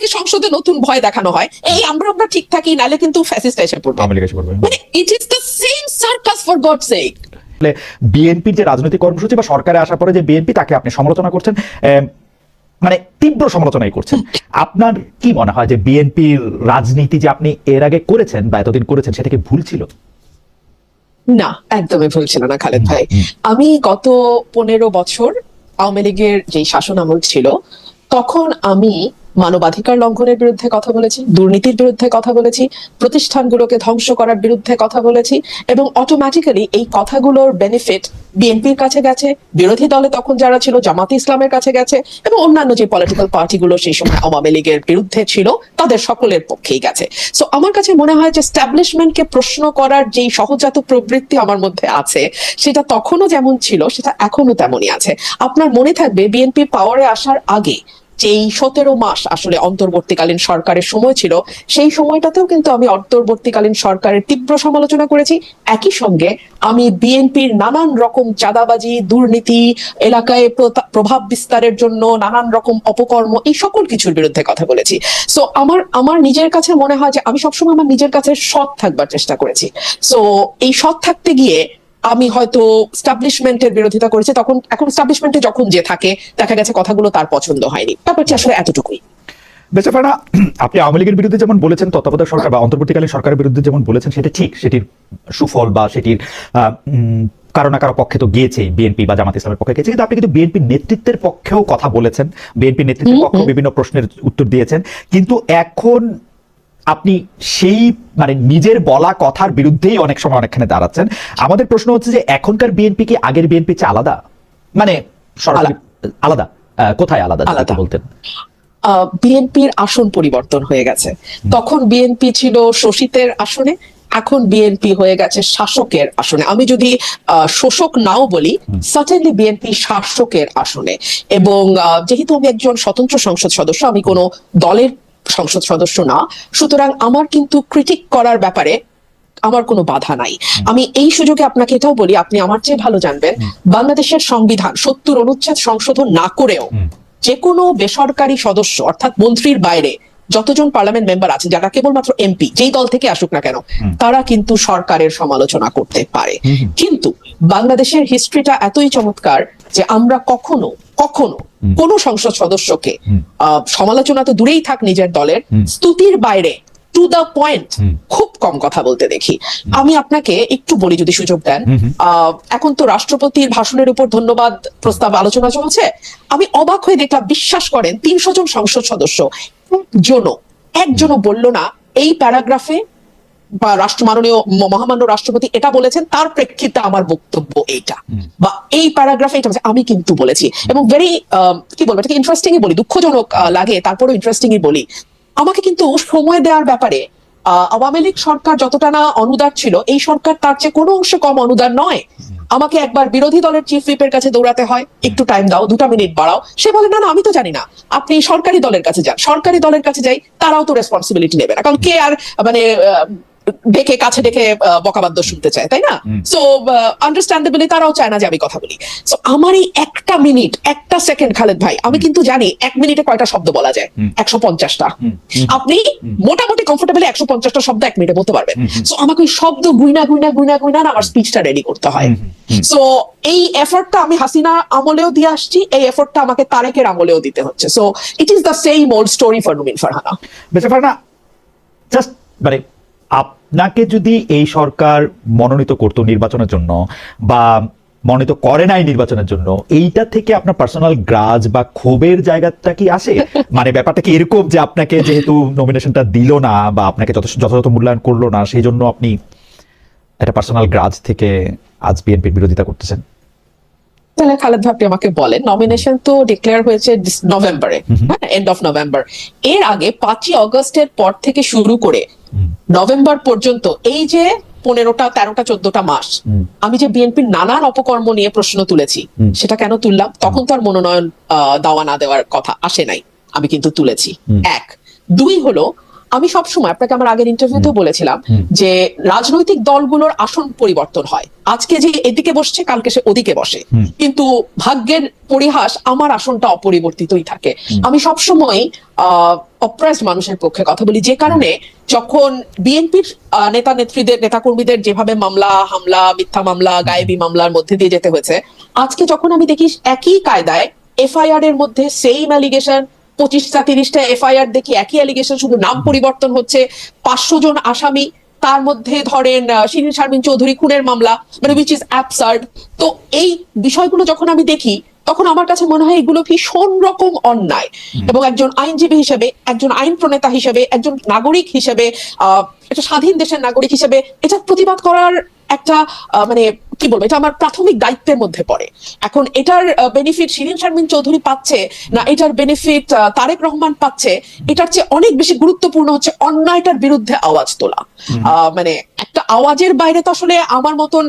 আমাদেরকে সংসদে নতুন ভয় দেখানো হয়, এই আমরা ঠিক থাকি, নালে কিন্তু ফ্যাসিস্ট এসে পড়বে। মানে ইট is the same circus for God sake. বিএনপির যে রাজনৈতিক কর্মসূচি বা সরকারে আসার পরে যে বিএনপি, তাকে আপনি সমালোচনা করছেন, মানে তীব্র সমালোচনাই করছেন। আপনার কি মনে হয় যে বিএনপির রাজনীতি যে আপনি এর আগে করেছেন বা এতদিন করেছেন, সেটা কি ভুল ছিল? না, একদমই ভুল ছিল না খালেদ ভাই। আমি গত 15 বছর আওয়ামী লীগের যে শাসন আমল ছিল, তখন আমি মানবাধিকার লঙ্ঘনের বিরুদ্ধে কথা বলেছি, দুর্নীতির বিরুদ্ধে কথা বলেছি, প্রতিষ্ঠানগুলোকে ধ্বংস করার বিরুদ্ধে কথা বলেছি, এবং অটোমেটিক্যালি এই কথাগুলোর বেনিফিট বিএনপির কাছে গেছে, বিরোধী দলে তখন যারা ছিল জামাতে ইসলামের কাছে গেছে, এবং অন্যান্য যে পলিটিক্যাল পার্টিগুলো সেই সময় আওয়ামী লীগের বিরুদ্ধে ছিল তাদের সকলের পক্ষেই গেছে। সো আমার কাছে মনে হয় যে এস্টাবলিশমেন্টকে প্রশ্ন করার যে সহজাত প্রবৃত্তি আমার মধ্যে আছে, সেটা তখনও যেমন ছিল সেটা এখনো তেমনই আছে। আপনার মনে থাকবে বিএনপি পাওয়ারে আসার আগে যেই 17 মাস আসলে অন্তর্বর্তীকালীন সরকারের সময় ছিল, সেই সময়টাতেও কিন্তু আমি অন্তর্বর্তীকালীন সরকারের তীব্র সমালোচনা করেছি। একই সঙ্গে আমি বিএনপির নানান রকম চাঁদাবাজি, দুর্নীতি, এলাকায় প্রভাব বিস্তারের জন্য নানান রকম অপকর্ম, এই সকল কিছুর বিরুদ্ধে কথা বলেছি। সো আমার নিজের কাছে মনে হয় যে আমি সবসময় আমার নিজের কাছে সৎ থাকবার চেষ্টা করেছি। সো এই সৎ থাকতে গিয়ে আমি হয়তো এস্টাবলিশমেন্টের বিরোধিতা করেছি, এখন এস্টাবলিশমেন্টে যখন যে থাকে দেখা গেছে কথাগুলো তার পছন্দ হয়নি, ব্যাপারটি আসলে এতটুকুই। বেচাপাড়া, আপনি আওয়ামী লীগের বিরুদ্ধে যেমন বলেছেন, তত্ত্বাবধায়ক সরকার বা অন্তর্বর্তীকালীন সরকারের বিরুদ্ধে যেমন বলেছেন, সেটা ঠিক, সেটির সুফল বা সেটির কারো না কারো পক্ষে তো গিয়েছে, বিএনপি বা জামাত ইসলামের পক্ষে গিয়েছে, কিন্তু আপনি কিন্তু বিএনপির নেতৃত্বের পক্ষেও কথা বলেছেন, বিএনপির নেতৃত্বের পক্ষেও বিভিন্ন প্রশ্নের উত্তর দিয়েছেন, কিন্তু এখন আপনি সেই মানে নিজের বলা কথার বিরুদ্ধেই অনেক সময় অনেকখানে দাঁড়াচ্ছেন। আমাদের প্রশ্ন হচ্ছে যে এখনকার বিএনপি কি আগের বিএনপি চেয়ে আলাদা? মানে আলাদা কোথায় আলাদা বলতেন? বিএনপির আসন পরিবর্তন হয়ে গেছে। তখন বিএনপি ছিল শোষিতের আসনে, এখন বিএনপি হয়ে গেছে শাসকের আসনে। আমি যদি শোষক নাও বলি, সার্টেনলি বিএনপি শাসকের আসনে। এবং যেহেতু আমি একজন স্বতন্ত্র সংসদ সদস্য, আমি কোনো দলের সংসদ সদস্য না, সুতরাং আমার কিন্তু ক্রিটিক করার ব্যাপারে আমার কোনো বাধা নাই। আমি এই সুযোগে আপনাকে এটাও বলি, আপনি আমার চেয়ে ভালো জানবেন, বাংলাদেশের সংবিধান 70 অনুচ্ছেদ সংশোধন না করেও যে কোনো বেসরকারি সদস্য অর্থাৎ মন্ত্রীর বাইরে যতজন পার্লামেন্ট মেম্বার আছে, যারা কেবলমাত্র এমপি, যেই দল থেকে আসুক না কেন, তারা কিন্তু সরকারের সমালোচনা করতে পারে। কিন্তু বাংলাদেশের হিস্ট্রিটা এতই চমৎকার যে আমরা কখনো কোন সংসদ সদস্যকে সমালোচনা তো দূরেই থাক, নিজের দলের স্তুতির বাইরে টু দ্য পয়েন্ট খুব কম কথা বলতে দেখি। আমি আপনাকে একটু বলি যদি সুযোগ দেন। এখন তো রাষ্ট্রপতির ভাষণের উপর ধন্যবাদ প্রস্তাব আলোচনা চলছে। আমি অবাক হয়ে দেখলাম, বিশ্বাস করেন 300 জন সংসদ সদস্য একজনও বলল না এই প্যারাগ্রাফে বা মাননীয় মহামান্য রাষ্ট্রপতি এটা বলেছেন, তার প্রেক্ষিতে আমার বক্তব্য এইটা, বা এই প্যারাগ্রাফে এটা আমি কিন্তু বলেছি। এবং ভেরি কি বলবো, এটাকে ইন্টারেস্টিংই বলি, দুঃখজনক লাগে তারপরেও ইন্টারেস্টিংই বলি। আমাকে কিন্তু সময় দেওয়ার ব্যাপারে আওয়ামী লীগ সরকার যতটা না অনুদার ছিল, এই সরকার তার চেয়ে কোনো অংশে কম অনুদার নয়। আমাকে একবার বিরোধী দলের চিফ হুইপের কাছে দৌড়াতে হয়, একটু টাইম দাও, 2 মিনিট বাড়াও। সে বলে না আমি তো জানি না, আপনি সরকারি দলের কাছে যান। সরকারি দলের কাছে যাই, তারাও তো রেসপন্সিবিলিটি নেবে না, কারণ কে আর মানে কাছে ডেকে বকাবাদ্য শুনতে চায়, তাই না? সো আন্ডারস্ট্যান্ডেবলি তারাও চায় না যে আমি কথা বলি। সো আমার এই 1 মিনিট 1 সেকেন্ড, খালেদ ভাই, আমি কিন্তু জানি 1 মিনিটে কয়টা শব্দ বলা যায়, 150টা। আপনি মোটামুটি কমফোর্টেবলি 150টা শব্দ 1 মিনিটে বলতে পারবেন। সো আমাকে ওই শব্দ গুইনা আমার স্পিচটা রেডি করতে হয়। সো এই এফর্টটা আমি হাসিনা আমলেও দিয়ে আসছি, এই এফর্টটা আমাকে তারেকের আমলেও দিতে হচ্ছে। So it is the same old story for Numin Farhana. বেঁচে ফারহানা, জাস্ট মানে আপনাকে যদি এই সরকার মনোনীত করতো নির্বাচনের জন্য বা মনোনীত করে নাই নির্বাচনের জন্য, এইটা থেকে আপনার পার্সোনাল গ্রাজ বা ক্ষোভের জায়গাটা কি আসে? মানে ব্যাপারটা কি এরকম যে আপনাকে যেহেতু নমিনেশনটা দিল না বা আপনাকে যথাযথ মূল্যায়ন করলো না, সেই জন্য আপনি একটা পার্সোনাল গ্রাজ থেকে আজ বিএনপির বিরোধিতা করতেছেন? তাহলে খালেদ ভাই, আপনি আমাকে বলেন, নমিনেশন তো ডিক্লেয়ার হয়েছে নভেম্বরে, এন্ড অফ নভেম্বর। এর আগে 5ই অগস্টের পর থেকে শুরু করে নভেম্বর পর্যন্ত এই যে 15টা 13টা 14টা মাস আমি যে বিএনপির নানান অপকর্ম নিয়ে প্রশ্ন তুলেছি, সেটা কেন তুললাম? তখন তো আর মনোনয়ন দেওয়া না দেওয়ার কথা আসে নাই, আমি কিন্তু তুলেছি। 1 2 হলো আমি সবসময় আপনাকে আমার আগের ইন্টারভিউতেও বলেছিলাম যে রাজনৈতিক দলগুলোর আসন পরিবর্তন হয়, আজকে যে এদিকে বসছে কালকে সে ওদিকে বসে, কিন্তু ভাগ্যের পরিহাস আমার আসনটা অপরিবর্তিতই থাকে। আমি সবসময় অপ্রেসড মানুষের পক্ষে কথা বলি, যে কারণে যখন বিএনপির নেতা নেত্রীদের নেতাকর্মীদের যেভাবে মামলা হামলা মিথ্যা মামলা গায়েবী মামলার মধ্যে দিয়ে যেতে হয়েছে, আজকে যখন আমি দেখি একই কায়দায় এফআইআর এর মধ্যে সেম অ্যালিগেশন 25টা 30টা এফআইআর দেখি, একই অ্যালিগেশন, শুধু নাম পরিবর্তন হচ্ছে, 500 জন আসামি, তার মধ্যে ধরেন শিরিন শারমিন চৌধুরী খুনের মামলা, মানে উইচ ইজ অ্যাবসার্ড। তো এই বিষয়গুলো যখন আমি দেখি তখন আমার কাছে মনে হয় এগুলো ভীষণ রকম অন্যায়, এবং একজন আইনজীবী হিসেবে, একজন আইন প্রণেতা হিসেবে, একজন নাগরিক হিসেবে, একটা স্বাধীন দেশের নাগরিক হিসেবে এটা প্রতিবাদ করার একটা মানে কি বলবো, এটা আমার প্রাথমিক দায়িত্বের মধ্যে পড়ে। এখন এটার বেনিফিট শিরিন শারমিন চৌধুরী পাচ্ছে না এটার বেনিফিট তারেক রহমান পাচ্ছে, এটার চেয়ে অনেক বেশি গুরুত্বপূর্ণ হচ্ছে অন্যায়টার বিরুদ্ধে আওয়াজ তোলা। মানে একটা আওয়াজের বাইরে তো আসলে আমার মতন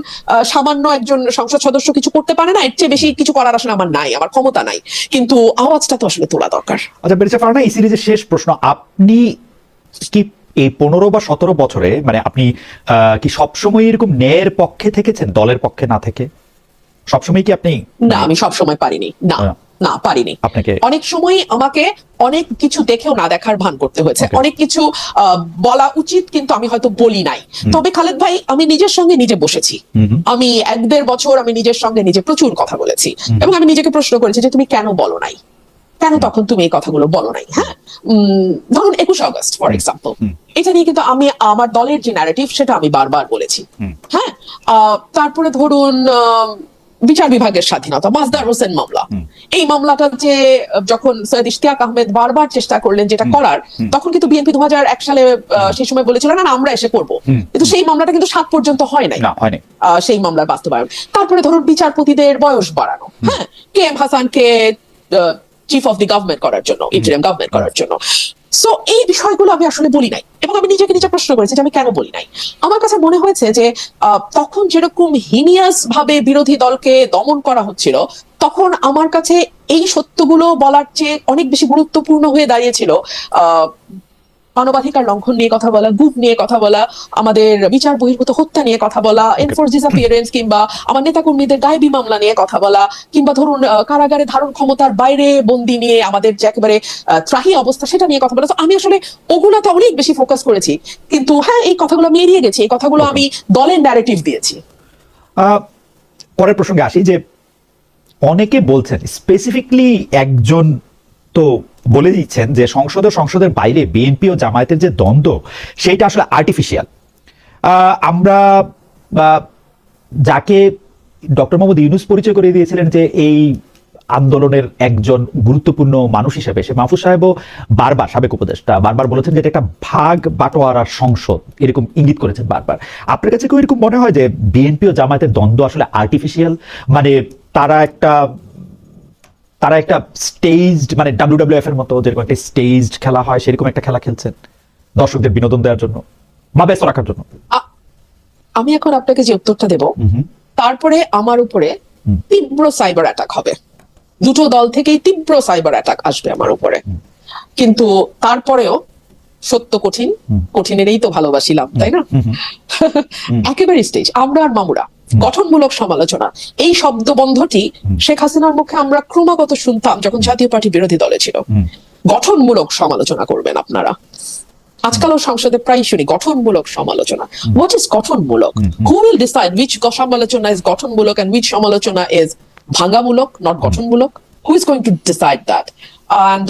সামান্য একজন সংসদ সদস্য কিছু করতে পারে না, এর চেয়ে বেশি কিছু করার আসলে আমার নাই, আমার ক্ষমতা নাই, কিন্তু আওয়াজটা তো আসলে তোলা দরকার। আচ্ছা বেরিসা ফারহানা, এই সিরিজের শেষ প্রশ্ন, আপনি কি এই 15 বা 17 বছরে মানে আপনি কি সবসময় এরকম ন্যায়ের পক্ষে থেকেছেন দলের পক্ষে না থেকে? সবসময় কি আপনি? না, আমি সবসময় পারিনি, না না পারিনি। আপনাকে অনেক সময় আমাকে অনেক কিছু দেখেও না দেখার ভান করতে হয়েছে, অনেক কিছু বলা উচিত কিন্তু আমি হয়তো বলি নাই। তবে খালেদ ভাই, আমি নিজের সঙ্গে নিজে বসেছি, আমি 1-1.5 বছর আমি নিজের সঙ্গে নিজে প্রচুর কথা বলেছি, এবং আমি নিজেকে প্রশ্ন করেছি যে তুমি কেন বলো নাই, কেন তখন তুমি এই কথাগুলো বলো নাই। হ্যাঁ, ধরুন 21 আগস্ট ফর এক্সাম্পল, এটা নিয়ে কিন্তু আমি আমার দলের যে ন্যারেটিভ সেটা আমি বারবার বলেছি। হ্যাঁ, তারপরে ধরুন বিচার বিভাগের স্বাধীনতা, মাজদার হোসেন মামলা, এই মামলাটা যে যখন সৈয়দ ইশতিয়াক আহমেদ বারবার চেষ্টা করলেন যেটা করার, তখন কিন্তু বিএনপি 2001 সালে সেই সময় বলেছিল না আমরা এসে করবো, কিন্তু সেই মামলাটা কিন্তু 7 পর্যন্ত হয় নাই, সেই মামলার বাস্তবায়ন। তারপরে ধরুন বিচারপতিদের বয়স বাড়ানো, হ্যাঁ, কে এম হাসানকে চিফ অফ দি গভর্নমেন্ট করার জন্য, ইন্টারিম গভর্নমেন্ট করার জন্য। সো এই বিষয়গুলো আমি আসলে বলি নাই, এবং আমি নিজেকে নিজে প্রশ্ন করেছি যে আমি কেন বলি নাই। আমার কাছে মনে হয়েছে যে তখন যেরকম হিনিয়াস ভাবে বিরোধী দলকে দমন করা হচ্ছিল, তখন আমার কাছে এই সত্যগুলো বলার চেয়ে অনেক বেশি গুরুত্বপূর্ণ হয়ে দাঁড়িয়েছিল মানবাধিকার লঙ্ঘন নিয়ে কথা বলা, গুম নিয়ে কথা বলা, আমাদের বিচার বহির্ভূত হত্যা নিয়ে কথা বলা, এনফোর্স ডিসঅ্যাপিয়ারেন্স, কিংবা আমার নেতাকর্মীদের গায়েবী মামলা নিয়ে কথা বলা, কিংবা ধরুন কারাগারে ধারণ ক্ষমতার বাইরে বন্দী নিয়ে আমাদের যে একেবারে ত্রাহি অবস্থা সেটা নিয়ে কথা বলা। তো আমি আসলে ওগুলোতে অনেক বেশি ফোকাস করেছি, কিন্তু হ্যাঁ এই কথাগুলো আমি এড়িয়ে গেছি, এই কথাগুলো আমি দলের ন্যারেটিভ দিয়েছি। পরের প্রসঙ্গে আসি, যে অনেকে বলছেন, স্পেসিফিকলি একজন তো বলে দিচ্ছেন যে সংসদের বাইরে বিএনপি ও জামায়াতের যে দ্বন্দ্ব সেইটা আসলে আর্টিফিশিয়াল। আমরা যাকে ডক্টর মোহাম্মদ ইউনূস পরিচয় করে দিয়েছিলেন যে এই আন্দোলনের একজন গুরুত্বপূর্ণ মানুষ হিসেবে, সে মাহফুজ সাহেবও বারবার, সাবেক উপদেষ্টা, বারবার বলেছেন যে এটা একটা ভাগ বাটোয়ারার সংসদ, এরকম ইঙ্গিত করেছেন বারবার। আপনার কাছে কি এরকম মনে হয় যে বিএনপি ও জামায়াতের দ্বন্দ্ব আসলে আর্টিফিশিয়াল, মানে তারা একটা স্টেজড, মানে WWF এর মতো যেরকম একটা স্টেজড খেলা হয় সেরকম একটা খেলা খেলছেন দর্শকদের বিনোদন দেওয়ার জন্য বা ব্যস্ত রাখার জন্য? আমি এখন আপনাকে যে উত্তরটা দেব, তারপরে আমার উপরে তীব্র সাইবার অ্যাটাক হবে, দুটো দল থেকেই তীব্র সাইবার অ্যাটাক আসবে আমার উপরে, কিন্তু তারপরেও সত্য কঠিন, কঠিনেরই তো ভালোবাসিলাম, তাই না? একেবারে স্টেজ আমরা আর মামুরা, গঠনমূলক সমালোচনা, এই শব্দবন্ধটি শেখ হাসিনার মুখে আমরা ক্রমাগত শুনতাম যখন জাতীয় পার্টি বিরোধী দলে ছিল। গঠনমূলক সমালোচনা করবেন আপনারা, আজকালও সংসদে প্রায় শুনি গঠনমূলক সমালোচনা। হোয়াট ইজ গঠনমূলক? হু উইল ডিসাইড which সমালোচনা ইজ গঠনমূলক and which সমালোচনা ইজ ভাঙামূলক, নট গঠনমূলক? Who is going to decide that? And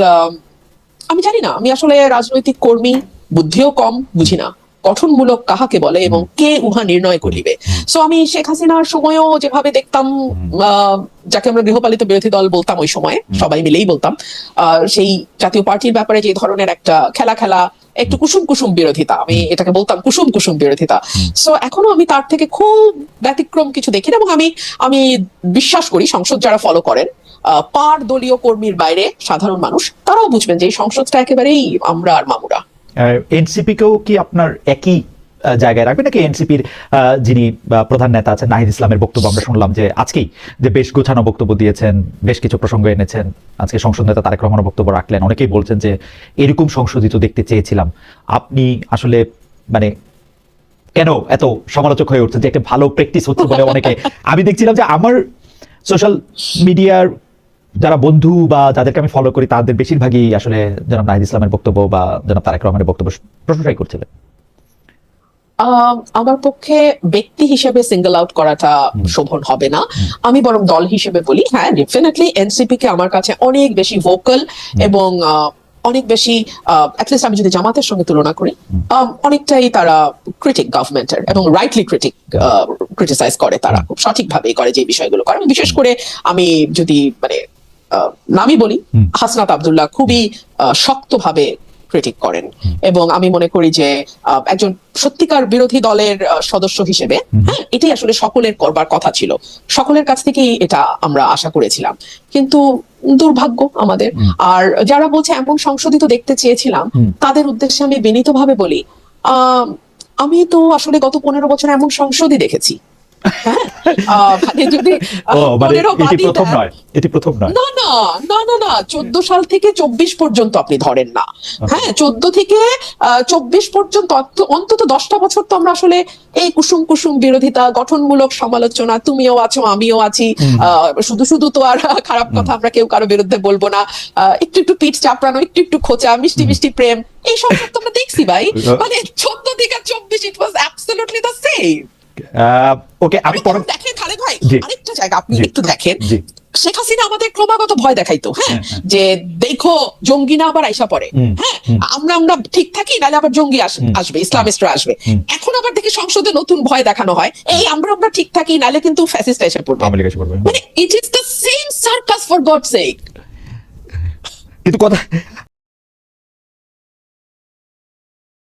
আমি জানি না, আমি আসলে রাজনৈতিক কর্মী, বুদ্ধিও কম, বুঝি না গঠনমূলক কাহাকে বলে এবং কে উহা নির্ণয় করিবে। সো আমি শেখ হাসিনার সময়ও যেভাবে দেখতাম, যাকে আমরা গৃহপালিত বিরোধী দল বলতাম ওই সময়ে, সবাই মিলেই বলতাম, সেই জাতীয় পার্টির ব্যাপারে যে ধরনের একটা খেলা, একটু কুসুম কুসুম বিরোধিতা, আমি এটাকে বলতাম কুসুম কুসুম বিরোধিতা। সো এখনো আমি তার থেকে খুব ব্যতিক্রম কিছু দেখি না, এবং আমি বিশ্বাস করি সংসদ যারা ফলো করেন, পার দলীয় কর্মীর বাইরে সাধারণ মানুষ, তারাও বুঝবেন যে এই সংসদটা একেবারেই আমরা আর মামুরা। এনসিপি কেও কি আপনার একই জায়গায় রাখবে, নাকি এনসিপির যিনি প্রধান নেতা আছেন নাহিদ ইসলামের বক্তব্য আমরা শুনলাম যে আজকেই যে বেশ গোছানো বক্তব্য দিয়েছেন, বেশ কিছু প্রসঙ্গ এনেছেন, আজকে সংসদ নেতা তারেক রহমানের বক্তব্য রাখলেন, অনেকেই বলছেন যে এরকম সংশোধিত দেখতে চেয়েছিলাম। আপনি আসলে মানে কেন এত সমালোচক হয়ে উঠছেন যে একটা ভালো প্র্যাকটিস হচ্ছে বলে অনেকে, আমি দেখছিলাম যে আমার সোশ্যাল মিডিয়ার যারা বন্ধু বা যাদেরকে আমি ফলো করি তাদের বেশিরভাগই আসলে জনাব নাহিদ ইসলামের বক্তব্য বা জনাব তারেক রহমানের বক্তব্য প্রশংসাই করছিলেন। আমার পক্ষে ব্যক্তি হিসেবে সিঙ্গেল আউট করাটা শোভন হবে না। আমি বরং দল হিসেবে বলি, হ্যাঁ ডেফিনেটলি এনসিপি কে আমার কাছে অনেক বেশি ভোকাল এবং অনেক বেশি অ্যাটলিস্ট আমি যদি জামাতের সঙ্গে তুলনা করি, অনেকটাই তারা ক্রিটিক গভর্নমেন্টের এবং রাইটলি ক্রিটিসাইজ করে, তারা খুব সঠিকভাবেই করে যে বিষয়গুলো করে। বিশেষ করে আমি যদি মানে নামই বলি, হাসনাত আব্দুল্লাহ খুবই শক্তভাবে ক্রিটিক করেন এবং আমি মনে করি যে একজন সত্যিকার বিরোধী দলের সদস্য হিসেবে হ্যাঁ এটাই আসলে সকলের করবার কথা ছিল, সকলের কাছ থেকেই এটা আমরা আশা করেছিলাম। কিন্তু দুর্ভাগ্য আমাদের। আর যারা বলছে এমন সংশোধিত দেখতে চেয়েছিলাম, তাদের উদ্দেশ্যে আমি বিনীতভাবে বলি, আমি তো আসলে গত 15 বছর এমন সংসদই দেখেছি। হ্যাঁ মানে যদি 15 বাদই দেন, এটি প্রথম নয়। না না না না না 14 সাল থেকে 24 পর্যন্ত আপনি ধরেন না, হ্যাঁ 14 থেকে 24 পর্যন্ত অন্তত 10টা বছর তো আমরা আসলে এই কুসুম কুসুম বিরোধিতা, গঠনমূলক সমালোচনা, তুমিও আছো আমিও আছি, শুধু শুধু তো আর খারাপ কথা আমরা কেউ কারো বিরুদ্ধে বলবো না, একটু একটু পিঠ চাপড়ানো, একটু একটু খোঁচা, মিষ্টি মিষ্টি প্রেম, এই সব তো আমরা দেখছি ভাই। মানে 14 থেকে 24 ইট ওয়াজ অ্যাবসলিউটলি দ্য সেম। ওকে, আমি পরে দেখেন খালেদ ভাই আরেকটা জায়গা আপনি একটু দেখেন, জি শেখ হাসিনা আমাদের ক্রমাগত ভয় দেখাইতো, হ্যাঁ যে দেখো জঙ্গি না আবার আইসা পড়ে, হ্যাঁ আমরা ঠিক থাকি নাহলে আবার জঙ্গি আসবে, ইসলামিস্টরা আসবে। এখন আবার দেখি সংসদে নতুন ভয় দেখানো হয়, এই আমরা ঠিক থাকি নাহলে কিন্তু ফ্যাসিস্ট এসে পড়বে। মানে ইট is the same circus for God sake. কিন্তু কথা